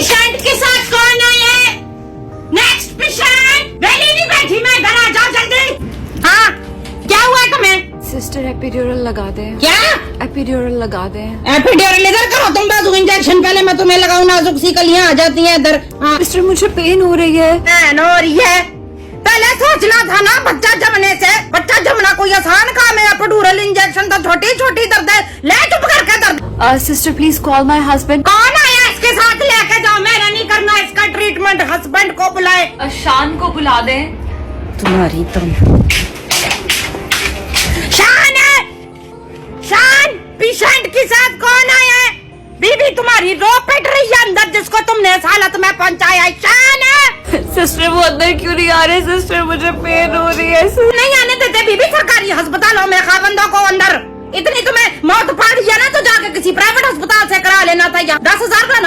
Patient के साथ कौन है? Next patient. वेली नहीं बैठी, मैं घर आ जाओ जल्दी। हाँ, क्या हुआ तुम्हें? सिस्टर एपिड्यूरल लगा दे। क्या? एपिड्यूरल लगा दे। एपिड्यूरल इधर करो तुम, बाजू इंजेक्शन पहले मैं तुम्हें लगाऊं, नाजुक सी कलियां आ जाती हैं इधर। हाँ। सिस्टर मुझे पेन हो रही है। पेन हो रही है? पहले सोचना था ना, बच्चा जमने से। बच्चा जमना कोई आसान काम है? एपिड्यूरल इंजेक्शन तो छोटी छोटी दर्द है, ले चुप करके दर्द। Sister please call my husband. कौन आया इसके साथ? लेके जाओ, मेरा नहीं करना इसका ट्रीटमेंट, हस्बैंड को बुलाए। शान को बुला दे। तुम्हारी तुम शान है। शान, पेशेंट के साथ कौन आया है? बीबी तुम्हारी रो पिट रही है अंदर, जिसको तुमने इस हालत में पहुंचाया है। शान है। सिस्टर वो अंदर क्यों नहीं आ रहे? सिस्टर मुझे पेन हो रही है। नहीं आने देते बीबी सरकारी अस्पतालों में खाबंदों को अंदर। इतनी तुम्हें मौत पड़ रही है ना, तो जाके किसी प्राइवेट अस्पताल से करा लेना था। 10,000 का